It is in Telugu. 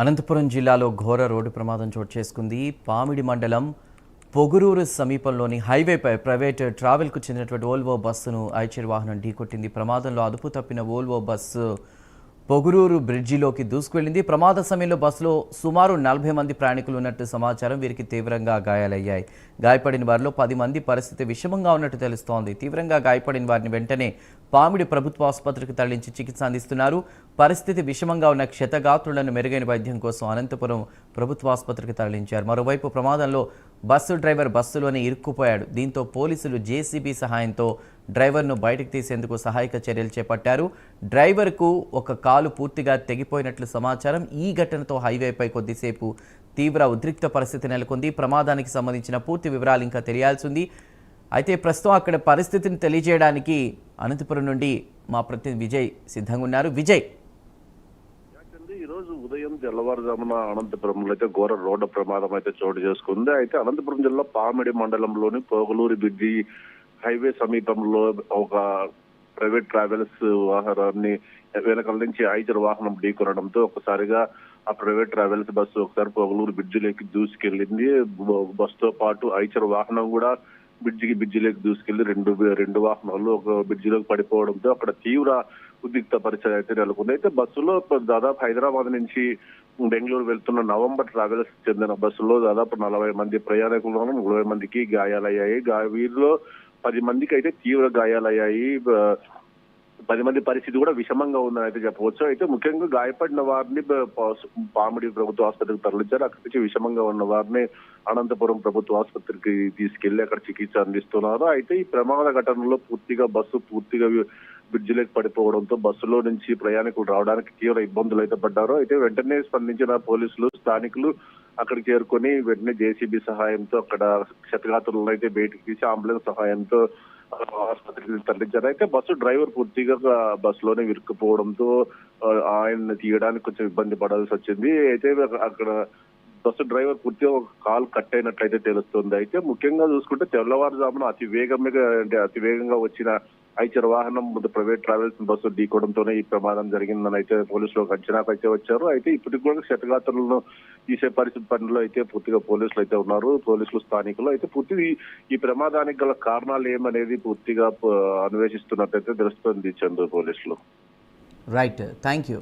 అనంతపురం జిల్లాలో ఘోర రోడ్డు ప్రమాదం చోటు చేసుకుంది. పామిడి మండలం పొగురూరు సమీపంలోని హైవేపై ప్రైవేట్ ట్రావెల్కు చెందినటువంటి ఓల్వో బస్సును ఐచర్ వాహనం ఢీకొట్టింది. ప్రమాదంలో అదుపు తప్పిన ఓల్వో బస్సు పొగురూరు బ్రిడ్జిలోకి దూసుకువెళ్లింది. ప్రమాద సమయంలో బస్సులో సుమారు 40 మంది ప్రయాణికులు ఉన్నట్టు సమాచారం. వీరికి తీవ్రంగా గాయాలయ్యాయి. గాయపడిన వారిలో 10 మంది పరిస్థితి విషమంగా ఉన్నట్టు తెలుస్తోంది. తీవ్రంగా గాయపడిన వారిని వెంటనే పామిడి ప్రభుత్వ ఆసుపత్రికి తరలించి చికిత్స అందిస్తున్నారు. పరిస్థితి విషమంగా ఉన్న క్షతగాత్రులను మెరుగైన వైద్యం కోసం అనంతపురం ప్రభుత్వ ఆసుపత్రికి తరలించారు. మరోవైపు ప్రమాదంలో బస్సు డ్రైవర్ బస్సులోనే ఇరుక్కుపోయాడు. దీంతో పోలీసులు జేసీబీ సహాయంతో డ్రైవర్ను బయటకు తీసేందుకు సహాయక చర్యలు చేపట్టారు. డ్రైవర్కు ఒక కాలు పూర్తిగా తెగిపోయినట్లు సమాచారం. ఈ ఘటనతో హైవేపై కొద్దిసేపు తీవ్ర ఉద్రిక్త పరిస్థితి నెలకొంది. ప్రమాదానికి సంబంధించిన పూర్తి వివరాలు ఇంకా తెలియాల్సి ఉంది. అయితే ప్రస్తుతం అక్కడ పరిస్థితిని తెలియజేయడానికి అనంతపురం నుండి మా ప్రతినిధి విజయ్ సిద్ధంగా ఉన్నారు. విజయ్, ఈరోజు ఉదయం తెల్లవారుజామున అనంతపురంలో అయితే ఘోర రోడ్డు ప్రమాదం అయితే చోటు చేసుకుంది. అయితే అనంతపురం జిల్లా పామిడి మండలంలోని పోగలూరు బ్రిడ్జి హైవే సమీపంలో ఒక ప్రైవేట్ ట్రావెల్స్ వాహనాన్ని వెనకాల నుంచి ఐచర్ వాహనం ఢీకొనడంతో ఒకసారిగా ఆ ప్రైవేట్ ట్రావెల్స్ బస్సు ఒకసారి పోగలూరు బ్రిడ్జిలోకి దూసుకెళ్లింది. బస్సుతో పాటు ఐచర్ వాహనం కూడా బ్రిడ్జిలోకి దూసుకెళ్లి రెండు వాహనాలు ఒక బ్రిడ్జిలోకి పడిపోవడంతో అక్కడ తీవ్ర ఉద్రిక్త పరిస్థితి అయితే నెలకొంది. అయితే బస్సులో దాదాపు హైదరాబాద్ నుంచి బెంగళూరు వెళ్తున్న నవంబర్ ట్రావెల్స్ చెందిన బస్సులో దాదాపు 40 మంది ప్రయాణికులు 30 మందికి గాయాలయ్యాయి. వీరిలో 10 మందికి అయితే తీవ్ర గాయాలయ్యాయి. 10 మంది పరిస్థితి కూడా విషమంగా ఉందని అయితే చెప్పవచ్చు. అయితే ముఖ్యంగా గాయపడిన వారిని పామిడి ప్రభుత్వ ఆసుపత్రికి తరలించారు. అక్కడి నుంచి విషమంగా ఉన్న వారిని అనంతపురం ప్రభుత్వ ఆసుపత్రికి తీసుకెళ్లి అక్కడ చికిత్స అందిస్తున్నారు. అయితే ఈ ప్రమాద ఘటనలో బస్సు పూర్తిగా బ్రిడ్జిలోకి పడిపోవడంతో బస్సులో నుంచి ప్రయాణికులు రావడానికి తీవ్ర ఇబ్బందులు అయితే పడ్డారు. అయితే వెంటనే స్పందించిన పోలీసులు స్థానికులు అక్కడికి చేరుకొని వెంటనే జేసీబీ సహాయంతో అక్కడ క్షతగాత్రులను అయితే బయటకు తీసి అంబులెన్స్ సహాయంతో ఆసుపత్రికి తరలించారు. అయితే బస్సు డ్రైవర్ పూర్తిగా బస్సులోనే ఇరుక్కుపోవడంతో ఆయన్ని తీయడానికి కొంచెం ఇబ్బంది పడాల్సి వచ్చింది. అయితే అక్కడ బస్సు డ్రైవర్ పూర్తిగా ఒక కాలు కట్ అయినట్లయితే తెలుస్తుంది. అయితే ముఖ్యంగా చూసుకుంటే తెల్లవారుజామున అతి వేగంగా వచ్చిన ఐచర్ వాహనం ప్రైవేట్ ట్రావెల్స్ బస్సు ఢీకోవడంతోనే ఈ ప్రమాదం జరిగిందని అయితే పోలీసులు ఒక అంచనాకు అయితే వచ్చారు. అయితే ఇప్పటికి కూడా క్షతగాత్రులను తీసే పరిస్థితి పనిలో అయితే పూర్తిగా పోలీసులు అయితే ఉన్నారు. పోలీసులు స్థానికులు అయితే ఈ ప్రమాదానికి గల కారణాలు ఏమనేది పూర్తిగా అన్వేషిస్తున్నట్టయితే తెలుస్తుంది చంద్ర పోలీసులు. Right, thank you.